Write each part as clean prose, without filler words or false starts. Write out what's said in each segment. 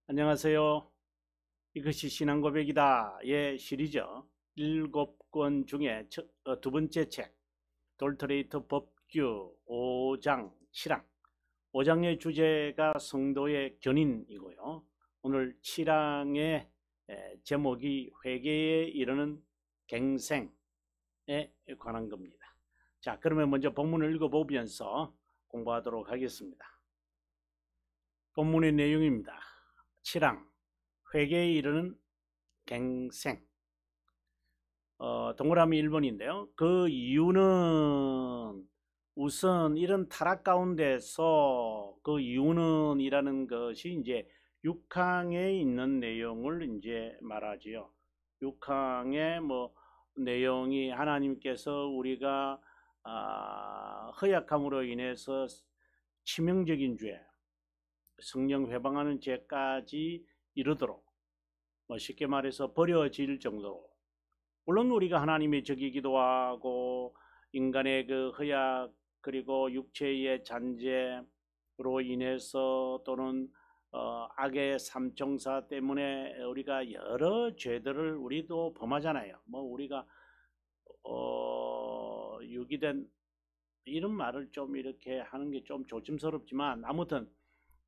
안녕하세요. 이것이 신앙고백이다의 시리즈 7권 중에 두 번째 책 돌트레이터 법규 5장 7항 5장의 주제가 성도의 견인이고요. 오늘 7항의 제목이 회개에 이르는 갱생에 관한 겁니다. 자, 그러면 먼저 본문을 읽어보면서 공부하도록 하겠습니다. 본문의 내용입니다. 7항 회개에 이르는 갱생. 동그라미 1번인데요. 그 이유는 우선 이런 타락 가운데서 그 이유는 이라는 것이 이제 6항에 있는 내용을 이제 말하지요. 6항의 내용이 하나님께서 우리가 허약함으로 인해서 치명적인 죄, 성령 회방하는 죄까지 이르도록 쉽게 말해서 버려질 정도로, 물론 우리가 하나님의 적이기도 하고 인간의 그 허약 그리고 육체의 잔재로 인해서 또는 악의 삼총사 때문에 우리가 여러 죄들을 우리도 범하잖아요. 우리가 유기된 이런 말을 좀 이렇게 하는 게 좀 조심스럽지만 아무튼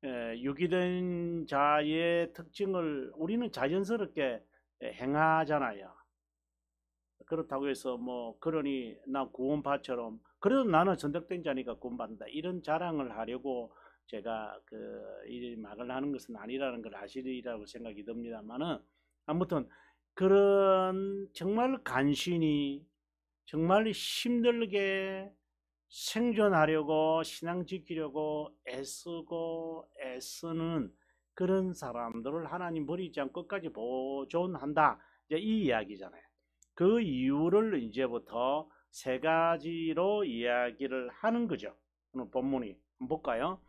유기된 자의 특징을 우리는 자연스럽게 행하잖아요. 그렇다고 해서 그러니 나 구원파처럼 그래도 나는 선택된 자니까 구원받는다 이런 자랑을 하려고 제가 이 말을 하는 것은 아니라는 걸 아시리라고 생각이 듭니다만은, 아무튼 그런 정말 간신히 정말 힘들게 생존하려고 신앙 지키려고 애쓰는 그런 사람들을 하나님 버리지 않고 끝까지 보존한다, 이제 이 이야기잖아요. 그 이유를 이제부터 세 가지로 이야기를 하는 거죠. 오늘 본문이 한번 볼까요?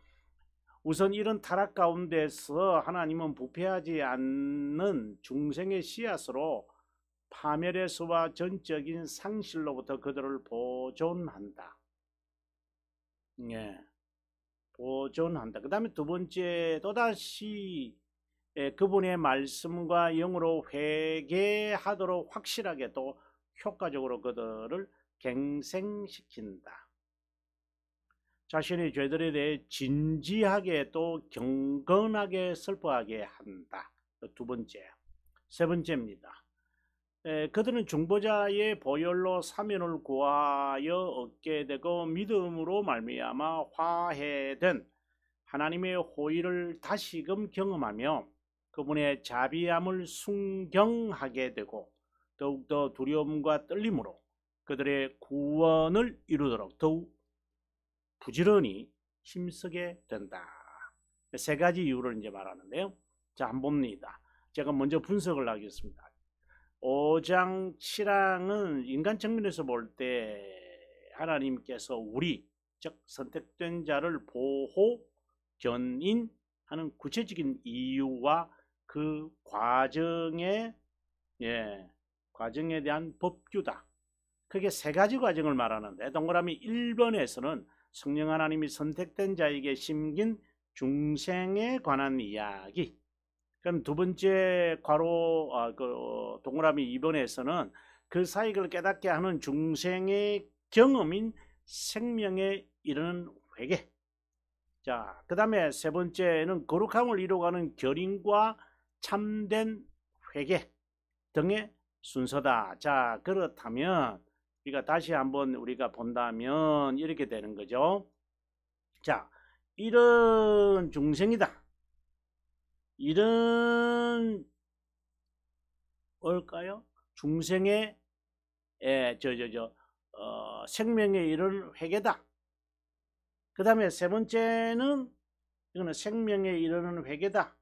우선 이런 타락 가운데서 하나님은 부패하지 않는 중생의 씨앗으로 파멸에서와 전적인 상실로부터 그들을 보존한다. 예, 보존한다. 그 다음에 두 번째, 또다시 그분의 말씀과 영으로 회개하도록 확실하게 또 효과적으로 그들을 갱생시킨다. 자신의 죄들에 대해 진지하게 또 경건하게 슬퍼하게 한다. 두 번째. 세 번째입니다. 그들은 중보자의 보혈로 사면을 구하여 얻게 되고 믿음으로 말미암아 화해된 하나님의 호의를 다시금 경험하며 그분의 자비함을 순경하게 되고 더욱더 두려움과 떨림으로 그들의 구원을 이루도록 더욱 부지런히 힘쓰게 된다. 세 가지 이유를 이제 말하는데요. 자, 한번 봅니다. 제가 먼저 분석을 하겠습니다. 5장 7항은 인간 측면에서 볼 때 하나님께서 우리, 즉 선택된 자를 보호, 견인하는 구체적인 이유와 그 과정에 대한 법규다. 그게 세 가지 과정을 말하는데, 동그라미 1번에서는 성령 하나님이 선택된 자에게 심긴 중생에 관한 이야기. 그럼 두 번째 동그라미 2번에서는 그 사익을 깨닫게 하는 중생의 경험인 생명에 이르는 회개. 자, 그 다음에 세 번째는 거룩함을 이루어가는 결인과 참된 회개 등의 순서다. 자, 그렇다면 우리가 다시 한번 우리가 본다면 이렇게 되는 거죠. 자, 이런 중생이다. 이런 뭘까요? 중생의 생명에 이르는 회개다. 그 다음에 세 번째는 이거는 생명에 이르는 회개다.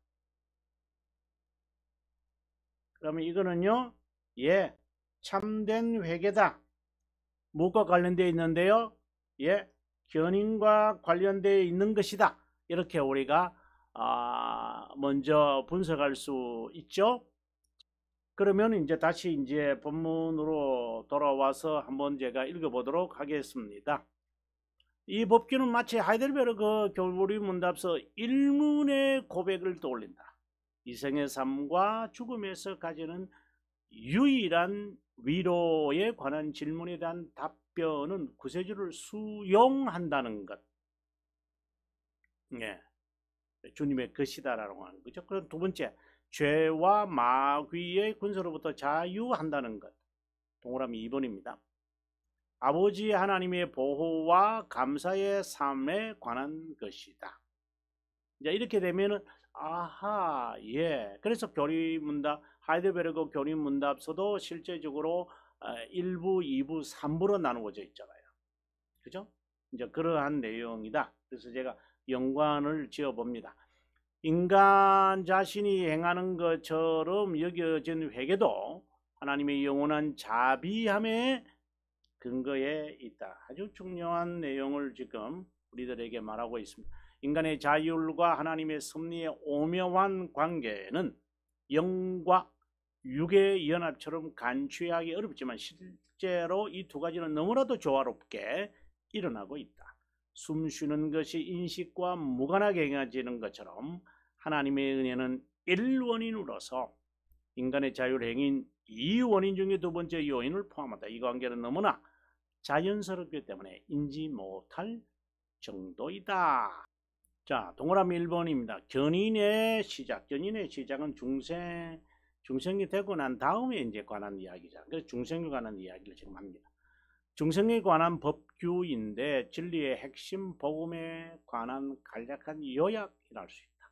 그러면 이거는요, 참된 회개다. 무엇과 관련되어 있는데요? 견인과 관련되어 있는 것이다. 이렇게 우리가 먼저 분석할 수 있죠. 그러면 이제 다시 이제 본문으로 돌아와서 한번 제가 읽어보도록 하겠습니다. 이 법규는 마치 하이델베르그 교리 문답서 1문의 고백을 떠올린다. 이생의 삶과 죽음에서 가지는 유일한 위로에 관한 질문에 대한 답변은 구세주를 수용한다는 것. 예, 주님의 것이다라고 하는 거죠. 그럼 두 번째, 죄와 마귀의 군서로부터 자유한다는 것. 동그라미 2번입니다. 아버지 하나님의 보호와 감사의 삶에 관한 것이다. 이제 이렇게 되면은 아하, 예. 그래서 교리문답, 하이델베르그 교리문답서도 실제적으로 1부, 2부, 3부로 나누어져 있잖아요. 그죠? 이제 그러한 내용이다. 그래서 제가 연관을 지어 봅니다. 인간 자신이 행하는 것처럼 여겨진 회개도 하나님의 영원한 자비함의 근거에 있다. 아주 중요한 내용을 지금 우리들에게 말하고 있습니다. 인간의 자율과 하나님의 섭리의 오묘한 관계는 영과 육의 연합처럼 간취하기 어렵지만 실제로 이 두 가지는 너무나도 조화롭게 일어나고 있다. 숨 쉬는 것이 인식과 무관하게 행해지는 것처럼 하나님의 은혜는 1원인으로서 인간의 자율행위인 2원인 중에 두 번째 요인을 포함한다. 이 관계는 너무나 자연스럽기 때문에 인지 못할 정도이다. 자, 동그라미 1번입니다. 견인의 시작은 중생이 되고 난 다음에 이제 관한 이야기잖아요. 그래서 중생에 관한 이야기를 지금 합니다. 중생에 관한 법규인데 진리의 핵심 복음에 관한 간략한 요약이라 할 수 있다.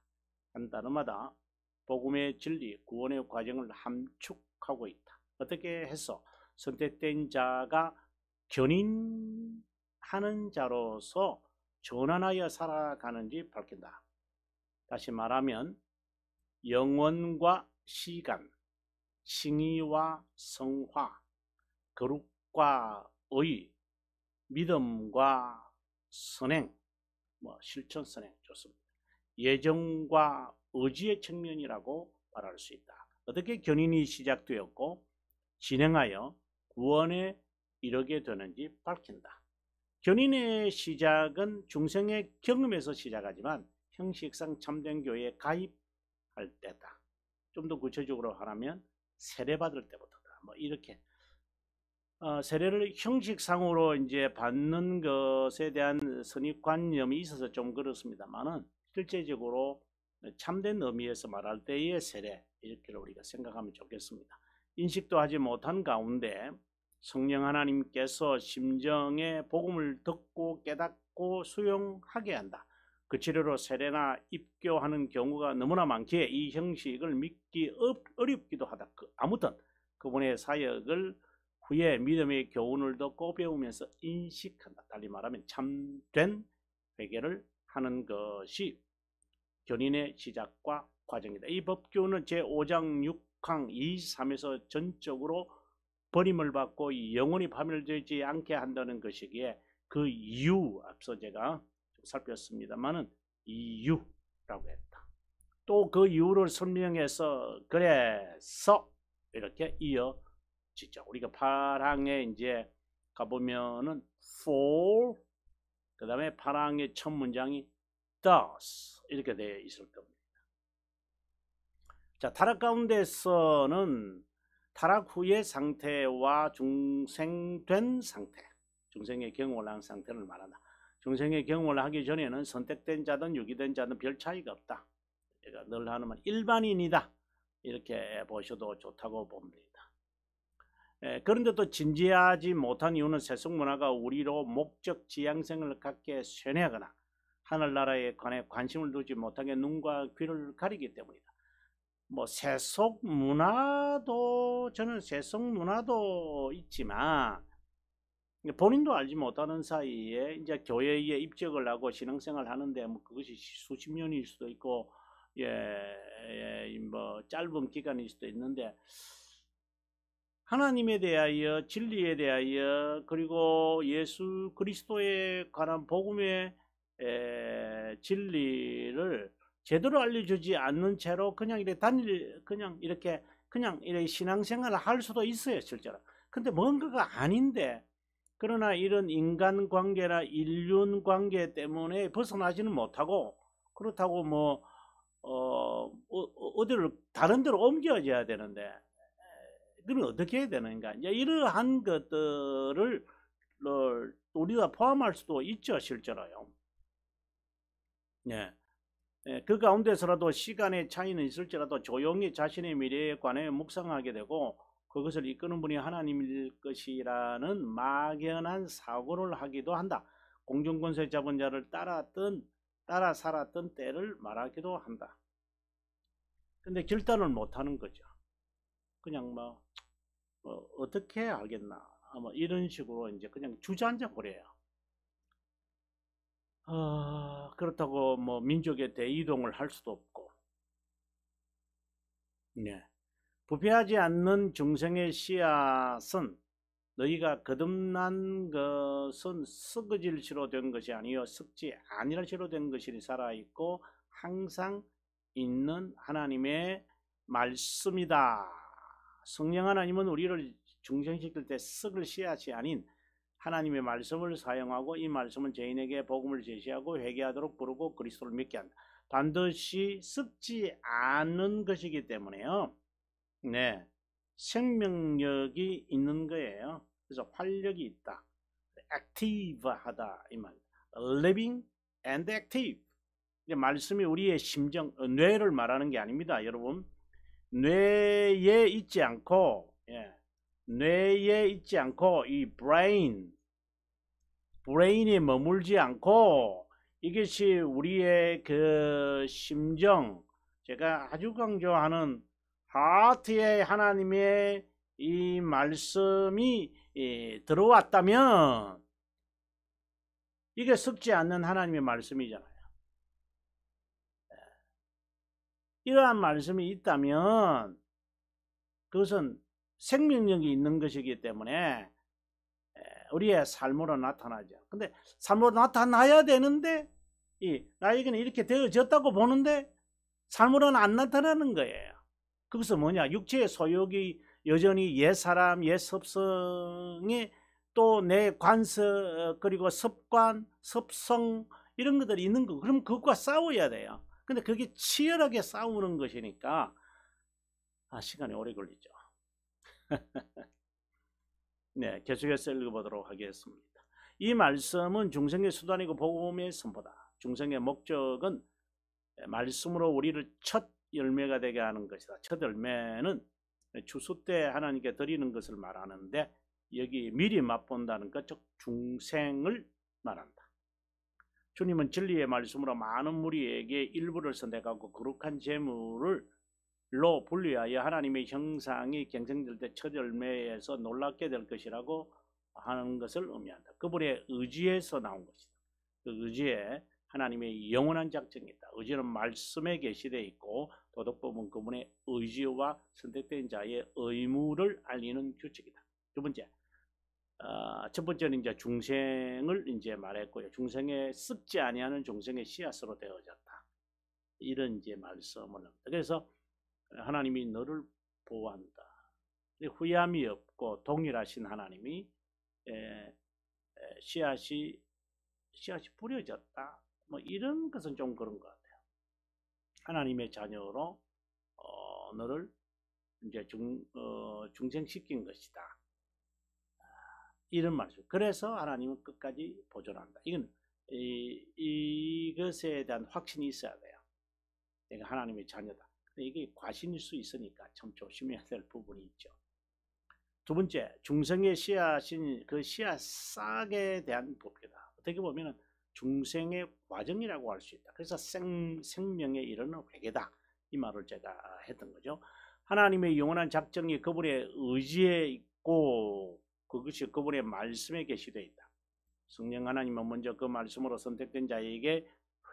한 단어마다 복음의 진리, 구원의 과정을 함축하고 있다. 어떻게 해서 선택된 자가 견인하는 자로서 전환하여 살아가는지 밝힌다. 다시 말하면 영원과 시간, 칭의와 성화, 거룩과 의, 믿음과 선행, 실천 선행 좋습니다. 예정과 의지의 측면이라고 말할 수 있다. 어떻게 견인이 시작되었고 진행하여 구원에 이르게 되는지 밝힌다. 견인의 시작은 중생의 경험에서 시작하지만 형식상 참된 교회에 가입할 때다. 좀 더 구체적으로 하라면 세례받을 때부터다. 이렇게 세례를 형식상으로 이제 받는 것에 대한 선입관념이 있어서 좀 그렇습니다만은 실제적으로 참된 의미에서 말할 때의 세례 이렇게 우리가 생각하면 좋겠습니다. 인식도 하지 못한 가운데 성령 하나님께서 심정의 복음을 듣고 깨닫고 수용하게 한다. 그 치료로 세례나 입교하는 경우가 너무나 많기에 이 형식을 믿기 어렵기도 하다. 아무튼 그분의 사역을 후에 믿음의 교훈을 듣고 배우면서 인식한다. 달리 말하면 참된 회개를 하는 것이 견인의 시작과 과정이다. 이 법규는 제5장 6항 2, 3에서 전적으로 버림을 받고 영원히 파멸되지 않게 한다는 것이기에 그 이유 앞서 제가 살폈습니다만은 이유라고 했다. 또 그 이유를 설명해서 그래서 이렇게 이어지죠. 우리가 8항에 이제 가보면은 for 그 다음에 8항의 첫 문장이 thus 이렇게 되어 있을 겁니다. 자, 타락 가운데서는 타락 후의 상태와 중생된 상태, 중생의 경험을 한 상태를 말한다. 중생의 경험을 하기 전에는 선택된 자든 유기된 자든 별 차이가 없다. 제가 늘 하는 말 일반인이다. 이렇게 보셔도 좋다고 봅니다. 그런데 또 진지하지 못한 이유는 세속문화가 우리로 목적 지향성을 갖게 쇠뇌하거나 하늘나라에 관해 관심을 두지 못하게 눈과 귀를 가리기 때문이다. 세속 문화도 저는 세속 문화도 있지만 본인도 알지 못하는 사이에 이제 교회에 입적을 하고 신앙생활을 하는데 그것이 수십 년일 수도 있고 짧은 기간일 수도 있는데 하나님에 대하여 진리에 대하여 그리고 예수 그리스도에 관한 복음의 진리를 제대로 알려주지 않는 채로 그냥 이렇게 신앙생활을 할 수도 있어요, 실제로. 근데 뭔가가 아닌데, 그러나 이런 인간관계나 인륜관계 때문에 벗어나지는 못하고, 그렇다고 어디를 다른 데로 옮겨져야 되는데 그건 어떻게 해야 되는가? 이제 이러한 것들을 우리가 포함할 수도 있죠, 실제로요. 예. 그 가운데서라도 시간의 차이는 있을지라도 조용히 자신의 미래에 관해 묵상하게 되고 그것을 이끄는 분이 하나님일 것이라는 막연한 사고를 하기도 한다. 공중권세 잡은 자를 따라 살았던 때를 말하기도 한다. 근데 결단을 못하는 거죠. 그냥 어떻게 하겠나 뭐 이런 식으로 이제 그냥 주저앉아 버려요. 그렇다고 뭐 민족의 대이동을 할 수도 없고. 네. 부패하지 않는 중생의 씨앗은 너희가 거듭난 것은 썩어질 시로 된 것이 아니요 썩지 아니할 시로 된 것이니 살아있고 항상 있는 하나님의 말씀이다. 성령 하나님은 우리를 중생시킬 때 썩을 씨앗이 아닌 하나님의 말씀을 사용하고 이 말씀은 죄인에게 복음을 제시하고 회개하도록 부르고 그리스도를 믿게 한다. 반드시 썩지 않는 것이기 때문에요. 네, 생명력이 있는 거예요. 그래서 활력이 있다. active하다 이 말. living and active. 말씀이 우리의 심정, 뇌를 말하는 게 아닙니다, 여러분. 뇌에 있지 않고, 뇌에 있지 않고 이 브레인에 머물지 않고 이것이 우리의 그 심정, 제가 아주 강조하는 하트에 하나님의 이 말씀이 들어왔다면 이게 썩지 않는 하나님의 말씀이잖아요. 이러한 말씀이 있다면 그것은 생명력이 있는 것이기 때문에 우리의 삶으로 나타나죠. 근데 삶으로 나타나야 되는데 나에게는 이렇게 되어졌다고 보는데 삶으로는 안 나타나는 거예요. 그것은 뭐냐? 육체의 소욕이 여전히 옛사람, 옛습성에 또 내 관습 그리고 습관, 습성 이런 것들이 있는 거. 그럼 그것과 싸워야 돼요. 근데 그게 치열하게 싸우는 것이니까 시간이 오래 걸리죠. 네, 계속해서 읽어보도록 하겠습니다. 이 말씀은 중생의 수단이고 복음의 선포다. 중생의 목적은 말씀으로 우리를 첫 열매가 되게 하는 것이다. 첫 열매는 추수 때 하나님께 드리는 것을 말하는데 여기 미리 맛본다는 것, 즉 중생을 말한다. 주님은 진리의 말씀으로 많은 무리에게 일부를 선택하고 거룩한 재물로 분리하여 하나님의 형상이 경생될 때 첫 열매에서 놀랍게 될 것이라고 하는 것을 의미한다. 그분의 의지에서 나온 것이다. 그 의지에 하나님의 영원한 작정이 있다. 의지는 말씀에 계시되어 있고 도덕법은 그분의 의지와 선택된 자의 의무를 알리는 규칙이다. 두 번째, 첫 번째는 이제 중생을 이제 말했고요. 중생에 썩지 아니하는 중생의 씨앗으로 되어졌다. 이런 이제 말씀을 합니다. 그래서 하나님이 너를 보호한다. 후회함이 없고 동일하신 하나님이 씨앗이 뿌려졌다. 뭐 이런 것은 좀 그런 것 같아요. 하나님의 자녀로 너를 이제 중생시킨 것이다. 이런 말씀. 그래서 하나님은 끝까지 보존한다. 이건 이것에 대한 확신이 있어야 돼요. 내가 하나님의 자녀다. 이게 과신일 수 있으니까 참 조심해야 될 부분이 있죠. 두 번째, 중생의 씨앗인 그 씨앗 싹에 대한 법이다. 어떻게 보면 중생의 과정이라고 할 수 있다. 그래서 생명에 이르는 회개다. 이 말을 제가 했던 거죠. 하나님의 영원한 작정이 그분의 의지에 있고 그것이 그분의 말씀에 계시되어 있다. 성령 하나님은 먼저 그 말씀으로 선택된 자에게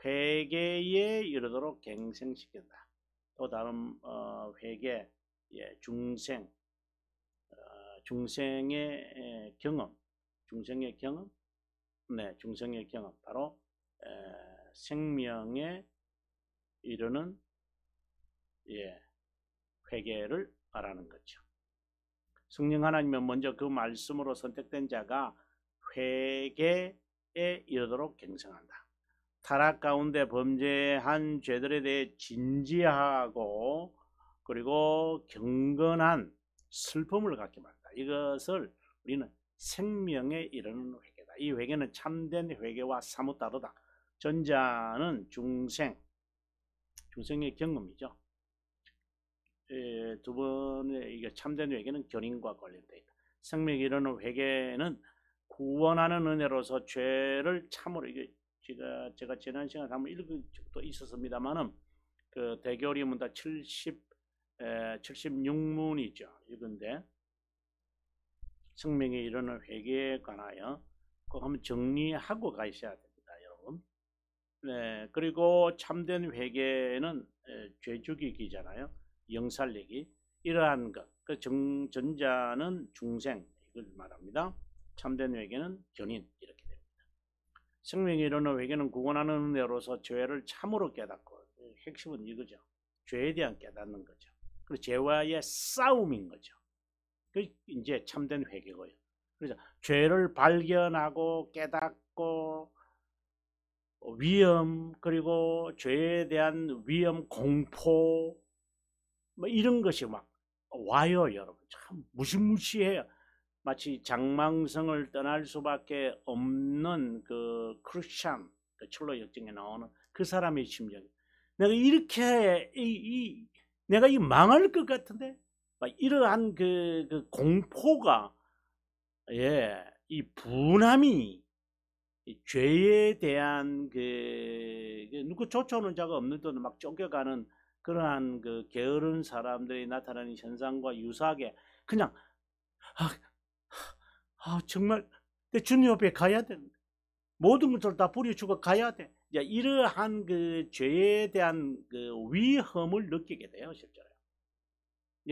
회개에 이르도록 갱생시킨다. 또 다른 회개, 중생의 경험, 네, 중생의 경험, 바로 생명에 이르는 회개를 말하는 거죠. 성령 하나님은 먼저 그 말씀으로 선택된 자가 회개에 이르도록 갱생한다. 타락 가운데 범죄한 죄들에 대해 진지하고 그리고 경건한 슬픔을 갖게 만든다. 이것을 우리는 생명에 이르는 회개다. 이 회개는 참된 회개와 사뭇 다르다. 전자는 중생의 경험이죠. 두 번의 이게 참된 회개는 견인과 관련되어 있다. 생명에 이르는 회개는 구원하는 은혜로서 죄를 참으로, 이게 제가 지난 시간에 한번 읽은 적도 있었습니다만은 그 대교리 문답 76문이죠. 이건데 생명에 이르는 회개에 관하여 꼭 한번 정리하고 가셔야 됩니다, 여러분. 네, 그리고 참된 회개는 죄 죽이기잖아요. 영살리기. 이러한 것. 그 전자는 중생, 이걸 말합니다. 참된 회개는 견인, 이렇게 됩니다. 생명에 이르는 회개는 구원하는 은혜로서 죄를 참으로 깨닫고, 핵심은 이거죠. 죄에 대한 깨닫는 거죠. 그리고 죄와의 싸움인 거죠. 그 이제 참된 회개고요. 그래서 죄를 발견하고 깨닫고 위험, 그리고 죄에 대한 위험, 공포, 뭐 이런 것이 막 와요, 여러분. 참 무시무시해요. 마치 장망성을 떠날 수밖에 없는 그 크루찬, 그 철로 역정에 나오는 그 사람의 심정. 내가 이렇게 내가 이 망할 것 같은데, 막 이러한 그 공포가, 이 분함이, 이 죄에 대한 누구 쫓아오는 자가 없는 듯 막 쫓겨가는 그러한 그 게으른 사람들이 나타나는 현상과 유사하게 그냥 정말 내 주님 옆에 가야 되는데 모든 것을 다 버려주고 가야 돼. 이러한 그 죄에 대한 그 위험을 느끼게 돼요, 실제로.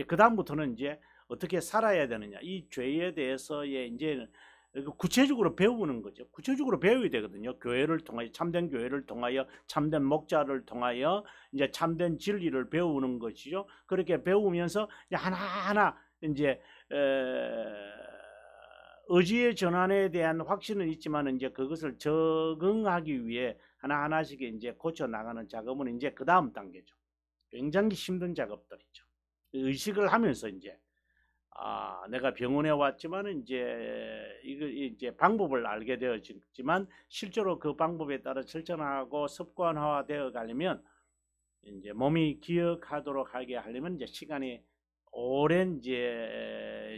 그 다음부터는 이제 어떻게 살아야 되느냐, 이 죄에 대해서의 이제 구체적으로 배우는 거죠. 구체적으로 배워야 되거든요. 교회를 통하여, 참된 교회를 통하여, 참된 목자를 통하여 이제 참된 진리를 배우는 것이죠. 그렇게 배우면서 하나하나 이제 의지의 전환에 대한 확신은 있지만 이제 그것을 적응하기 위해 하나하나씩 이제 고쳐 나가는 작업은 이제 그 다음 단계죠. 굉장히 힘든 작업들이죠. 의식을 하면서 이제 내가 병원에 왔지만 이제 방법을 알게 되었지만 실제로 그 방법에 따라 실천하고 습관화 되어 가려면 이제 몸이 기억하도록 하게 하려면 이제 시간이 오랜 이제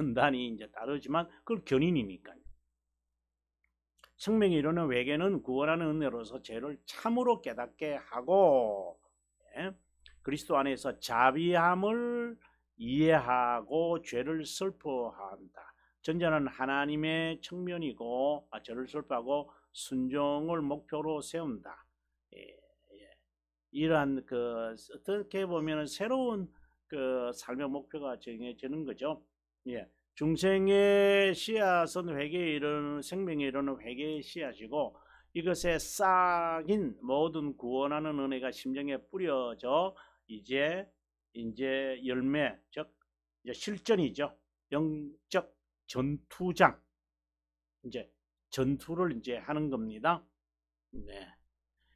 연단이 이제 따르지만 그걸 견인이니까요. 생명에 이르는 회개는 구원하는 은혜로서 죄를 참으로 깨닫게 하고 그리스도 안에서 자비함을 이해하고 죄를 슬퍼한다. 전자는 하나님의 측면이고 죄를 슬퍼하고 순종을 목표로 세운다. 이러한 그 어떻게 보면 새로운 그 삶의 목표가 정해지는 거죠. 중생의 씨앗은 회개에 이르는, 생명에 이르는 회개의 씨앗이고 이것에 싹인 모든 구원하는 은혜가 심정에 뿌려져 이제 열매, 즉 이제 실전이죠. 영적 전투장, 이제 전투를 이제 하는 겁니다.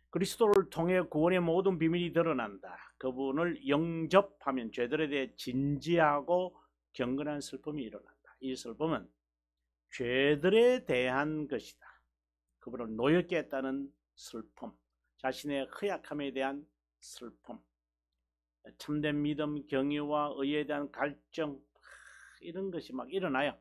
그리스도를 통해 구원의 모든 비밀이 드러난다. 그분을 영접하면 죄들에 대해 진지하고 경건한 슬픔이 일어난다. 이 슬픔은 죄들에 대한 것이다. 그분을 노엽게 했다는 슬픔, 자신의 허약함에 대한 슬픔, 참된 믿음, 경의와 의에 대한 갈증, 이런 것이 막 일어나요.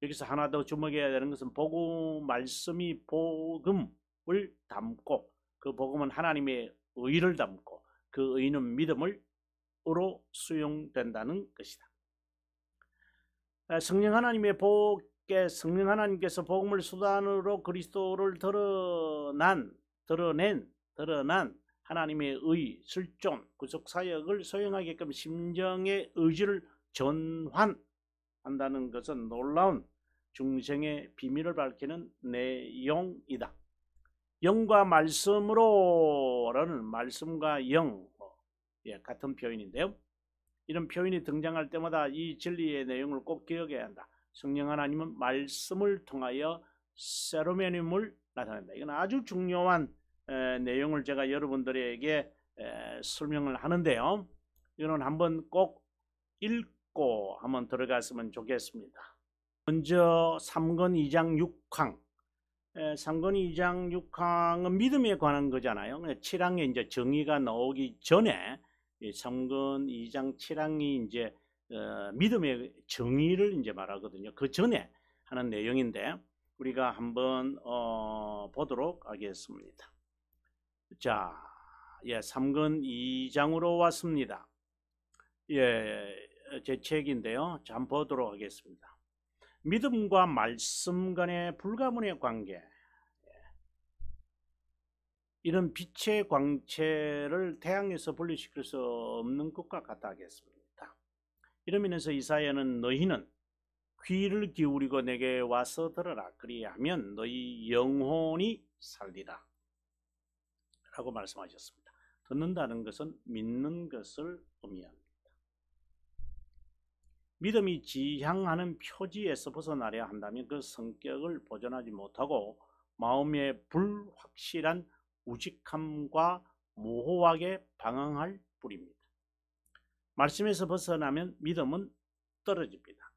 여기서 하나 더 주목해야 되는 것은 복음, 말씀이 복음을 담고 그 복음은 하나님의 의를 담고 그 의는 믿음으로 수용된다는 것이다. 성령 하나님의 복에 성령 하나님께서 복음을 수단으로 그리스도를 드러난 하나님의 의, 실존, 구속 사역을 소용하게끔 심정의 의지를 전환한다는 것은 놀라운 중생의 비밀을 밝히는 내용이다. 영과 말씀으로라는 말씀과 영, 같은 표현인데요. 이런 표현이 등장할 때마다 이 진리의 내용을 꼭 기억해야 한다. 성령 하나님은 말씀을 통하여 세로메님을 나타낸다. 이건 아주 중요한 내용을 제가 여러분들에게 설명을 하는데요. 이거는 한번 꼭 읽고 한번 들어갔으면 좋겠습니다. 먼저 3권 2장 6항. 3권 2장 6항은 믿음에 관한 거잖아요. 7항에 이제 정의가 나오기 전에 3권 2장 7항이 이제 믿음의 정의를 이제 말하거든요. 그 전에 하는 내용인데 우리가 한번 보도록 하겠습니다. 자, 3권 2장으로 왔습니다. 제 책인데요. 자, 한번 보도록 하겠습니다. 믿음과 말씀 간의 불가분의 관계. 이런 빛의 광채를 태양에서 분리시킬 수 없는 것과 같다 하겠습니다. 이러면서 이사야는 너희는 귀를 기울이고 내게 와서 들으라. 그리하면 너희 영혼이 살리라. 라고 말씀하셨습니다. 듣는다는 것은 믿는 것을 의미합니다. 믿음이 지향하는 표지에서 벗어나려 한다면 그 성격을 보존하지 못하고 마음의 불확실한 우직함과 모호하게 방황할 뿐입니다. 말씀에서 벗어나면 믿음은 떨어집니다.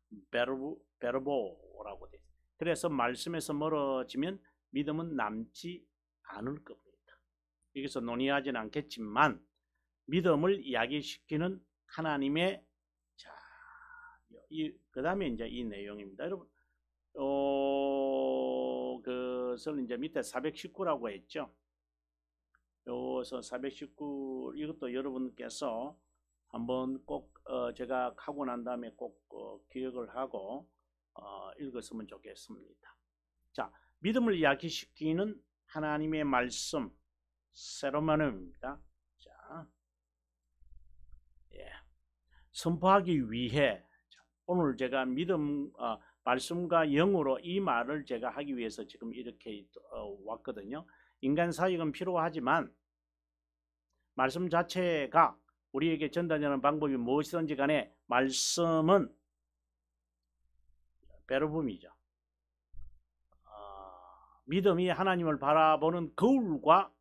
베르보라고 돼. 그래서 말씀에서 멀어지면 믿음은 남지 않을 겁니다. 여기서 논의하지는 않겠지만 믿음을 야기시키는 하나님의 그 다음에 이제 이 내용입니다. 여러분, 그것을 이제 밑에 419라고 했죠. 여기서 419 이것도 여러분께서 한번 꼭 제가 하고 난 다음에 꼭 기억을 하고 읽었으면 좋겠습니다. 자, 믿음을 야기시키는 하나님의 말씀 세로마눔입니다. 자, 선포하기 위해 오늘 제가 믿음 말씀과 영으로 이 말을 제가 하기 위해서 지금 이렇게 왔거든요. 인간 사역은 필요하지만 말씀 자체가 우리에게 전달되는 방법이 무엇이든지 간에 말씀은 베르붐이죠. 믿음이 하나님을 바라보는 거울과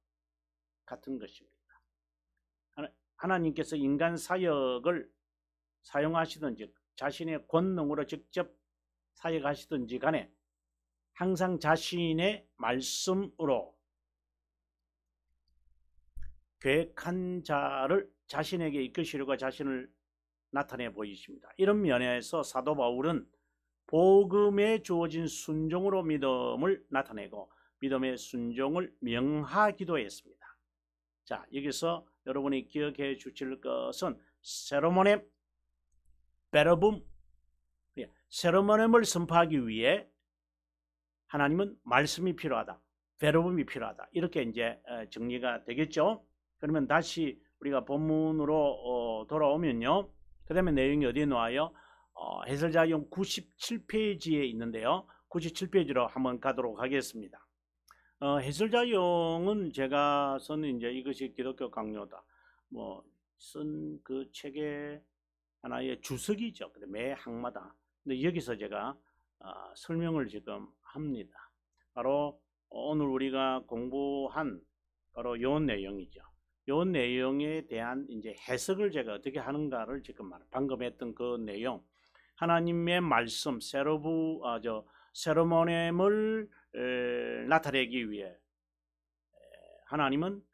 같은 것입니다. 하나님께서 인간 사역을 사용하시든지 자신의 권능으로 직접 사역하시든지 간에 항상 자신의 말씀으로 계획한 자를 자신에게 이끄시려고 자신을 나타내 보이십니다. 이런 면에서 사도 바울은 복음에 주어진 순종으로 믿음을 나타내고 믿음의 순종을 명하기도 했습니다. 자, 여기서 여러분이 기억해 주실 것은 세로모넴 베르붐, 세로모넴을 선포하기 위해 하나님은 말씀이 필요하다, 베르붐이 필요하다. 이렇게 이제 정리가 되겠죠. 그러면 다시 우리가 본문으로 돌아오면요. 그 다음에 내용이 어디에 나와요? 해설자용 97페이지에 있는데요. 97페이지로 한번 가도록 하겠습니다. 해설자용은 제가 쓴 이제 이것이 기독교 강요다. 쓴 그 책의 하나의 주석이죠. 매 항마다. 근데 여기서 제가 설명을 지금 합니다. 바로 오늘 우리가 공부한 바로 요 내용이죠. 요 내용에 대한 이제 해석을 제가 어떻게 하는가를 지금 방금 했던 그 내용. 하나님의 말씀 세로모넴을 나타내기 위해 하나님은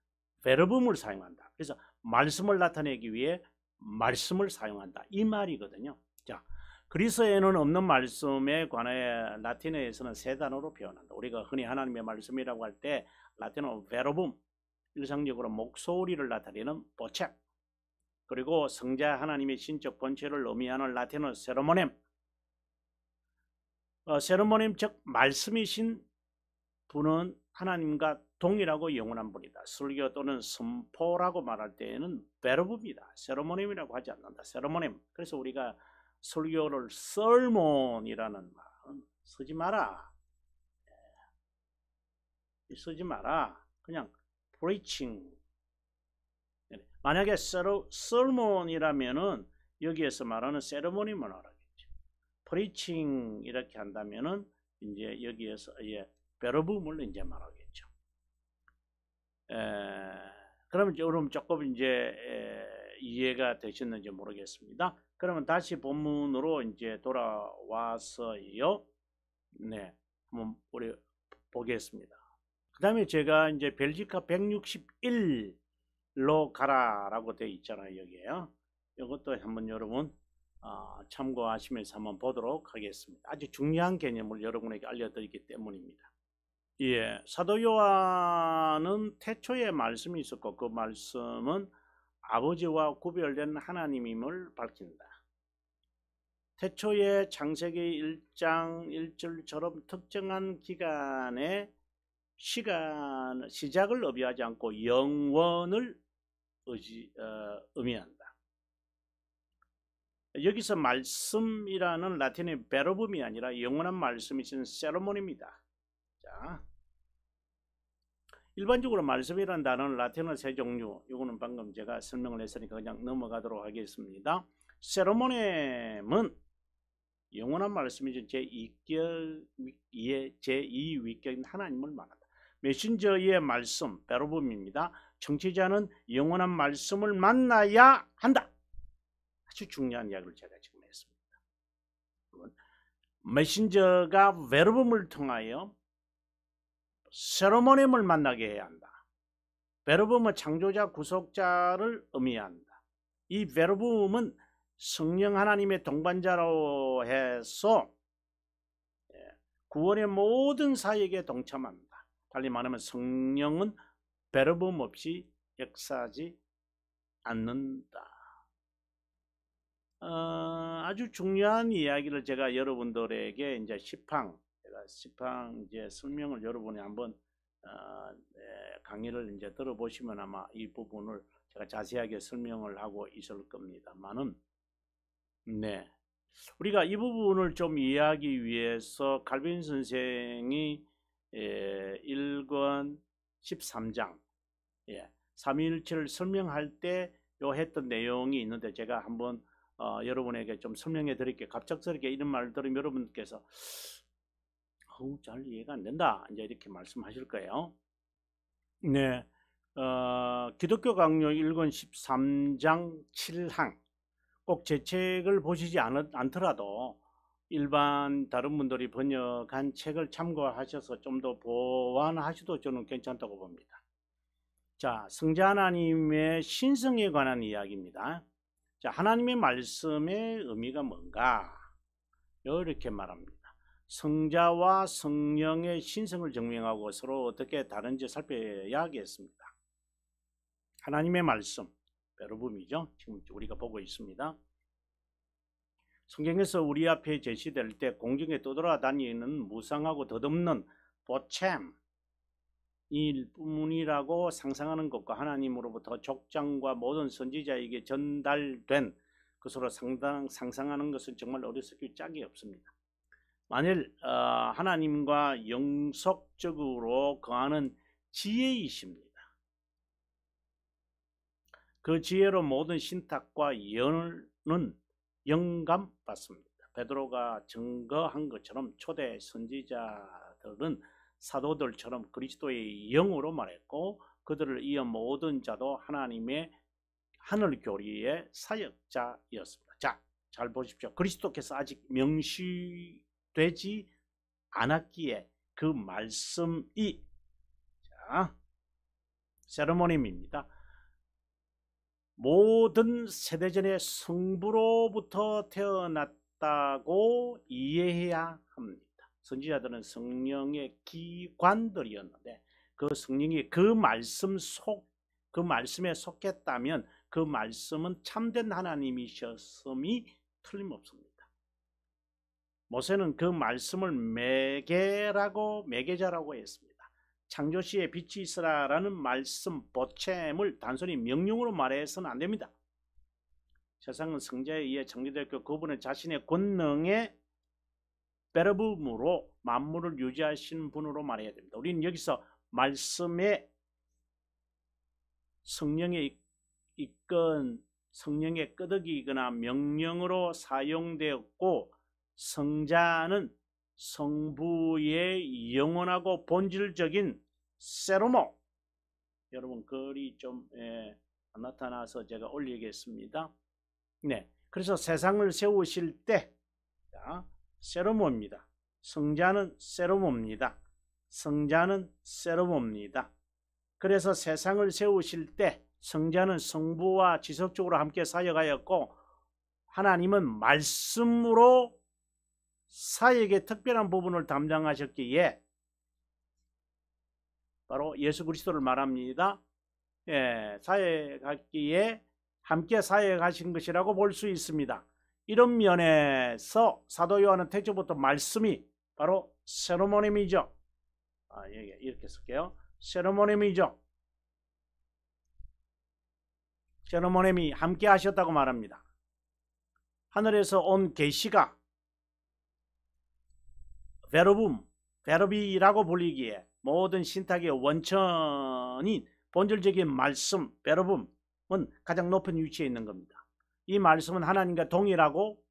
베르붐을 사용한다. 그래서 말씀을 나타내기 위해 말씀을 사용한다. 이 말이거든요. 자, 그리스어에는 없는 말씀에 관해 라틴어에서는 세 단어로 표현한다. 우리가 흔히 하나님의 말씀이라고 할 때 라틴어 베르붐, 일상적으로 목소리를 나타내는 보체, 그리고 성자 하나님의 신적 본체를 의미하는 라틴어 세로모넴, 세로모넴 즉 말씀이신 분은 하나님과 동일하고 영원한 분이다. 설교 또는 선포라고 말할 때에는 베르붐이다. 세로모넴이라고 하지 않는다. 세로모넴. 그래서 우리가 설교를 설몬이라는 말은 쓰지 마라. 쓰지 마라. 그냥 preaching. 만약에 설몬이라면은 여기에서 말하는 세레모니만 알아겠죠. preaching 이렇게 한다면은 이제 여기에서 베르붐을 이제 말하겠죠. 그러면 여러분 조금 이제 이해가 되셨는지 모르겠습니다. 그러면 다시 본문으로 이제 돌아와서요. 네, 한번 우리 보겠습니다. 그 다음에 제가 이제 벨지카 161로 가라라고 되어 있잖아요, 여기에요. 이것도 한번 여러분 참고하시면서 한번 보도록 하겠습니다. 아주 중요한 개념을 여러분에게 알려드리기 때문입니다. 예, 사도 요한은 태초에 말씀이 있었고 그 말씀은 아버지와 구별된 하나님임을 밝힌다. 태초에 창세기 1장 1절처럼 특정한 기간의 시작을 의미하지 않고 영원을 의미한다. 여기서 말씀이라는 라틴의 베르붐이 아니라 영원한 말씀이신 세로몬입니다. 자, 일반적으로 말씀이라는 단어는 라틴어 세 종류, 이거는 방금 제가 설명을 했으니까 그냥 넘어가도록 하겠습니다. 세로모넴은 영원한 말씀이죠. 제2위격인 하나님을 말한다. 메신저의 말씀, 베르붐입니다. 청취자는 영원한 말씀을 만나야 한다. 아주 중요한 이야기를 제가 지금 했습니다. 메신저가 베르붐을 통하여 세로모넴을 만나게 해야 한다. 베르붐은 창조자 구속자를 의미한다. 이 베르붐은 성령 하나님의 동반자로 해서 구원의 모든 사역에 동참한다. 달리 말하면 성령은 베르붐 없이 역사하지 않는다. 아주 중요한 이야기를 제가 여러분들에게 이제 시팡 이제 설명을 여러분이 한번 강의를 이제 들어보시면 아마 이 부분을 제가 자세하게 설명을 하고 있을 겁니다만은, 네, 우리가 이 부분을 좀 이해하기 위해서 칼빈 선생이 1권 13장 삼위일체를 설명할 때 요 했던 내용이 있는데 제가 한번 여러분에게 좀 설명해 드릴게요. 갑작스럽게 이런 말을 들으면 여러분께서 잘 이해가 안 된다 이제 이렇게 말씀하실 거예요. 네, 기독교 강요 1권 13장 7항 꼭 제 책을 보시지 않더라도 일반 다른 분들이 번역한 책을 참고하셔서 좀 더 보완하셔도 저는 괜찮다고 봅니다. 자, 성자 하나님의 신성에 관한 이야기입니다. 자, 하나님의 말씀의 의미가 뭔가? 이렇게 말합니다. 성자와 성령의 신성을 증명하고 서로 어떻게 다른지 살펴야겠습니다. 하나님의 말씀, 베르붐이죠. 지금 우리가 보고 있습니다. 성경에서 우리 앞에 제시될 때 공중에 떠돌아다니는 무상하고 덧없는 보챔 일 뿐이라고 상상하는 것과 하나님으로부터 족장과 모든 선지자에게 전달된 것으로 상상하는 것은 정말 어리석기 짝이 없습니다. 만일 하나님과 영속적으로 거하는 지혜이십니다. 그 지혜로 모든 신탁과 예언은 영감받습니다. 베드로가 증거한 것처럼 초대 선지자들은 사도들처럼 그리스도의 영으로 말했고 그들을 이어 모든 자도 하나님의 하늘 교리의 사역자였습니다. 자, 잘 보십시오. 그리스도께서 아직 명시되지 않았기에 그 말씀이 세레모니입니다. 모든 세대전의 성부로부터 태어났다고 이해해야 합니다. 선지자들은 성령의 기관들이었는데 그 성령이 그 말씀에 속했다면 그 말씀은 참된 하나님이셨음이 틀림없습니다. 모세는 그 말씀을 매개자라고 했습니다. 창조시에 빛이 있으라라는 말씀 보챔을 단순히 명령으로 말해서는 안 됩니다. 세상은 성자에 의해 창조되었고 그분은 자신의 권능의 베르붐으로 만물을 유지하신 분으로 말해야 됩니다. 우리는 여기서 말씀에 성령의 이끈 성령의 끄덕이거나 명령으로 사용되었고 성자는 성부의 영원하고 본질적인 세로모 여러분 글이 좀 안 나타나서 제가 올리겠습니다. 네, 그래서 세상을 세우실 때 자, 세로모입니다. 성자는 세로모입니다. 성자는 세로모입니다. 그래서 세상을 세우실 때 성자는 성부와 지속적으로 함께 사역하였고 하나님은 말씀으로 사역의 특별한 부분을 담당하셨기에 바로 예수 그리스도를 말합니다. 사역하기에 함께 사역하신 것이라고 볼 수 있습니다. 이런 면에서 사도 요한은 태초부터 말씀이 바로 세로모님이죠. 이렇게 쓸게요. 세로모님이죠. 세로모님이 함께 하셨다고 말합니다. 하늘에서 온 계시가 베르비라고 불리기에 모든 신탁의 원천인 본질적인 말씀, 베르붐은 가장 높은 위치에 있는 겁니다. 이 말씀은 하나님과 동일하고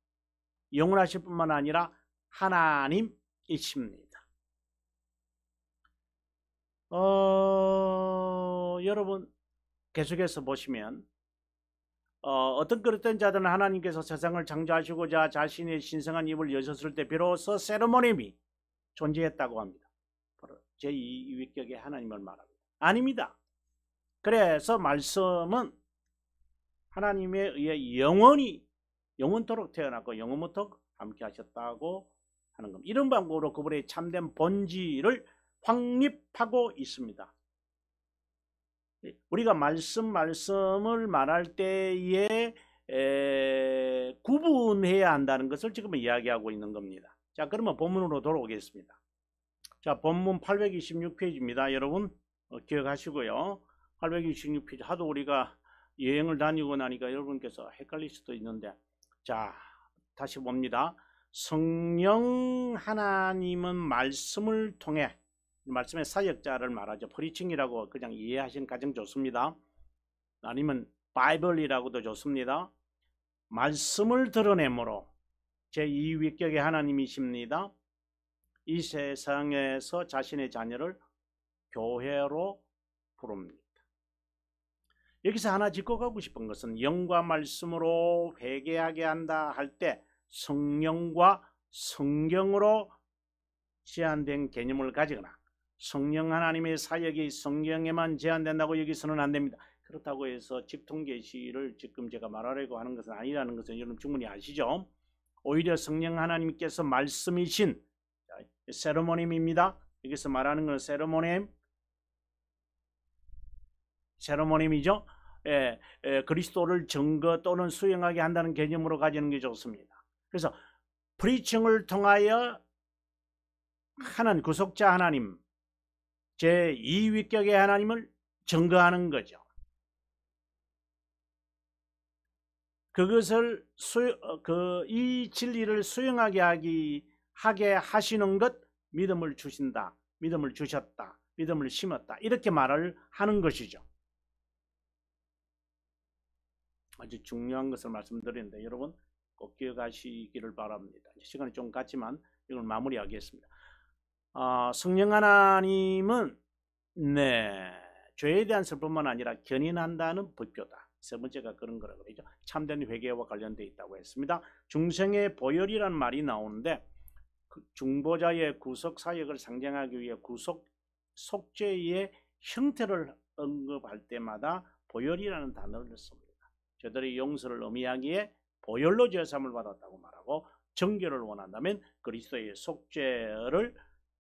영원하실 뿐만 아니라 하나님이십니다. 여러분 계속해서 보시면 어떤 그릇된 자들은 하나님께서 세상을 창조하시고자 자신의 신성한 입을 여셨을 때 비로소 세로모님이 존재했다고 합니다. 바로 제2위격의 하나님을 말합니다. 아닙니다. 그래서 말씀은 하나님에 의해 영원토록 태어났고 영원토록 함께 하셨다고 하는 겁니다. 이런 방법으로 그분의 참된 본질을 확립하고 있습니다. 우리가 말씀을 말할 때에 구분해야 한다는 것을 지금 이야기하고 있는 겁니다. 자, 그러면 본문으로 돌아오겠습니다. 자, 본문 826페이지입니다. 여러분 기억하시고요. 826페이지 하도 우리가 여행을 다니고 나니까 여러분께서 헷갈릴 수도 있는데, 자, 다시 봅니다. 성령 하나님은 말씀을 통해, 말씀의 사역자를 말하죠. 프리칭이라고 그냥 이해하시는 가장 좋습니다. 아니면 바이블이라고도 좋습니다. 말씀을 드러내므로 제2위격의 하나님이십니다. 이 세상에서 자신의 자녀를 교회로 부릅니다. 여기서 하나 짚고 가고 싶은 것은 영과 말씀으로 회개하게 한다 할 때 성령과 성경으로 제한된 개념을 가지거나 성령 하나님의 사역이 성경에만 제한된다고 여기서는 안 됩니다. 그렇다고 해서 직통계시를 지금 제가 말하려고 하는 것은 아니라는 것은 여러분 충분히 아시죠? 오히려 성령 하나님께서 말씀이신 세로모님입니다. 여기서 말하는 것은 세로모님이죠. 그리스도를 증거 또는 수행하게 한다는 개념으로 가지는 게 좋습니다. 그래서 프리칭을 통하여 하는 구속자 하나님, 제2위격의 하나님을 증거하는 거죠. 그것을 이 진리를 수행하게 하게 하시는 것, 믿음을 주신다, 믿음을 주셨다, 믿음을 심었다, 이렇게 말을 하는 것이죠. 아주 중요한 것을 말씀드리는데 여러분 꼭 기억하시기를 바랍니다. 시간이 좀 갔지만 이걸 마무리하겠습니다. 성령 하나님은 죄에 대한 슬픔만 아니라 견인한다는 법교다. 세 번째가 그런 거라고 그러죠. 참된 회개와 관련되어 있다고 했습니다. 중생의 보혈이라는 말이 나오는데 중보자의 구속 사역을 상징하기 위해 속죄의 형태를 언급할 때마다 보혈이라는 단어를 씁니다. 저들의 용서를 의미하기에 보혈로 죄사함을 받았다고 말하고, 정결을 원한다면 그리스도의 속죄를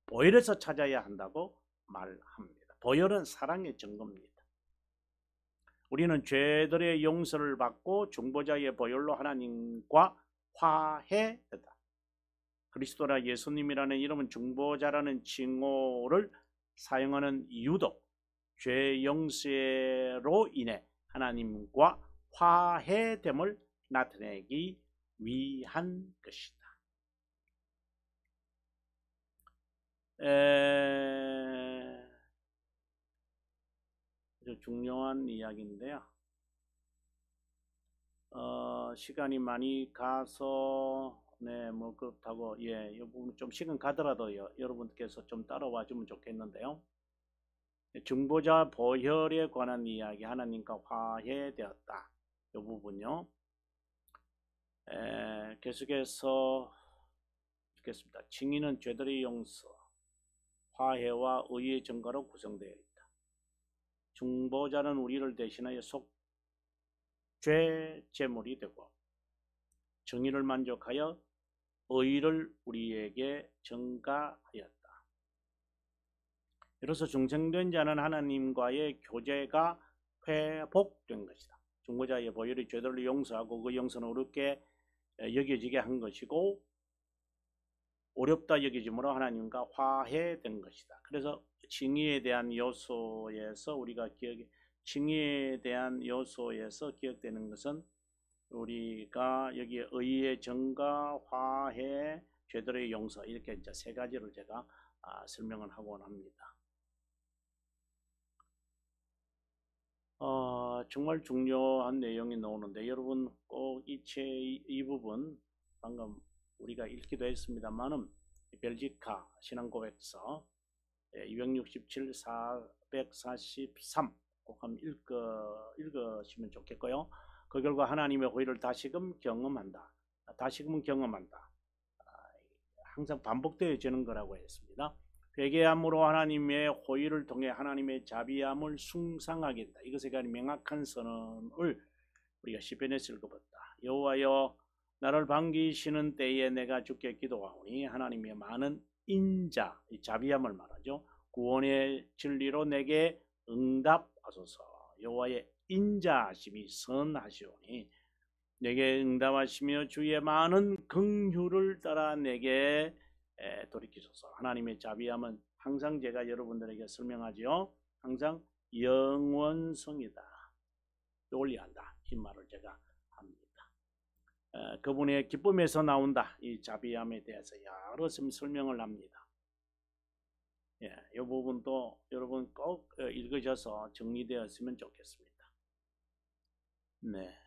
보혈에서 찾아야 한다고 말합니다. 보혈은 사랑의 증거입니다. 우리는 죄들의 용서를 받고 중보자의 보혈로 하나님과 화해했다. 그리스도나 예수님이라는 이름은 중보자라는 칭호를 사용하는 이유도 죄 용서로 인해 하나님과 화해됨을 나타내기 위한 것이다. 아주 중요한 이야기인데요. 시간이 많이 가서 뭐 그렇다고 이 부분 좀 시간 가더라도 여러분께서 좀 따라와 주면 좋겠는데요. 중보자 보혈에 관한 이야기, 하나님과 화해되었다. 이 부분요. 계속해서 읽겠습니다. 증인은 죄들의 용서, 화해와 의의 증거로 구성되어 있다. 중보자는 우리를 대신하여 속죄 제물이 되고 정의를 만족하여 의를 우리에게 증가하였다. 이로써 중생된 자는 하나님과의 교제가 회복된 것이다. 중보자의 보혈이 죄들을 용서하고 그 용서는 어렵게 여겨지게 한 것이고 어렵다 여겨짐으로 하나님과 화해된 것이다. 그래서 칭의에 대한 요소에서 기억되는 것은 우리가 여기 의의 증가, 화해, 죄들의 용서 이렇게 이제 세 가지를 제가 설명을 하곤 합니다. 정말 중요한 내용이 나오는데 여러분 꼭 이 부분 방금 우리가 읽기도 했습니다만은 벨지카 신앙고백서 267, 443 꼭 한번 읽으시면 좋겠고요. 그 결과 하나님의 호의를 다시금 경험한다. 항상 반복되어지는 거라고 했습니다. 회개함으로 하나님의 호의를 통해 하나님의 자비함을 숭상하게 된다. 이것에 관한 명확한 선언을 우리가 시편에서 읽어봤다. 여호와여 나를 반기시는 때에 내가 주께 기도하오니 하나님의 많은 인자, 자비함을 말하죠. 구원의 진리로 내게 응답하소서. 여호와의 인자하심이 선하시오니 내게 응답하시며 주의 많은 긍휼을 따라 내게 돌이키소서. 하나님의 자비함은 항상 제가 여러분들에게 설명하지요. 항상 영원성이다. 논리한다. 이 말을 제가 합니다. 그분의 기쁨에서 나온다. 이 자비함에 대해서 여러 설명을 합니다. 이 부분도 여러분 꼭 읽으셔서 정리되었으면 좋겠습니다. 네.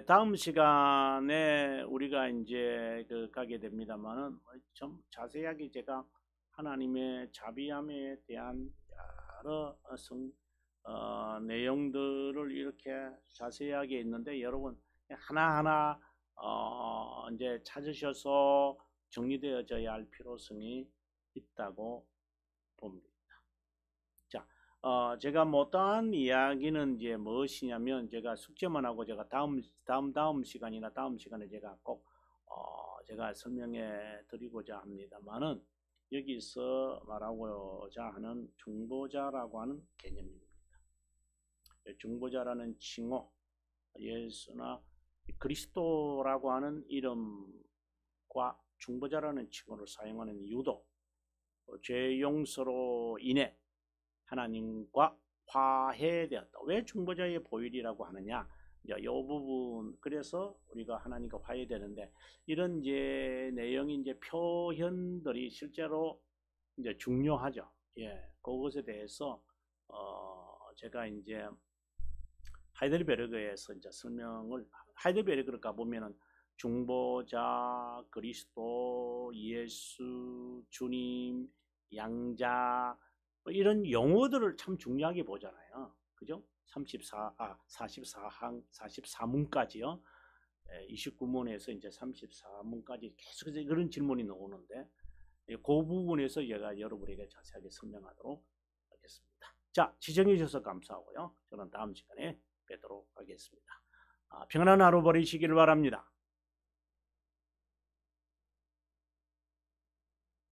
다음 시간에 우리가 이제 가게 됩니다만은 좀 자세하게 제가 하나님의 자비함에 대한 여러 내용들을 이렇게 자세하게 있는데 여러분 하나하나 이제 찾으셔서 정리되어져야 할 필요성이 있다고 봅니다. 자, 제가 못한 이야기는 이제 무엇이냐면 제가 숙제만 하고 제가 다음 시간에 제가 꼭 제가 설명해 드리고자 합니다만은 여기서 말하고자 하는 중보자라고 하는 개념입니다. 중보자라는 칭호, 예수나 그리스도라고 하는 이름과 중보자라는 칭호를 사용하는 이유도 죄 용서로 인해 하나님과 화해되었다. 왜 중보자의 보혈이라고 하느냐? 이제 이 부분 그래서 우리가 하나님과 화해되는데 이런 이제 내용이 이제 표현들이 실제로 이제 중요하죠. 그것에 대해서 제가 이제 하이델베르그에서 이제 하이델베르그를 가보면은 중보자, 그리스도, 예수, 주님, 양자 이런 용어들을 참 중요하게 보잖아요. 그죠? 44문까지요. 29문에서 이제 34문까지 계속해서 그런 질문이 나오는데 그 부분에서 제가 여러분에게 자세하게 설명하도록 하겠습니다. 자, 시청해 주셔서 감사하고요. 저는 다음 시간에 뵙도록 하겠습니다. 평안한 하루 보내시길 바랍니다.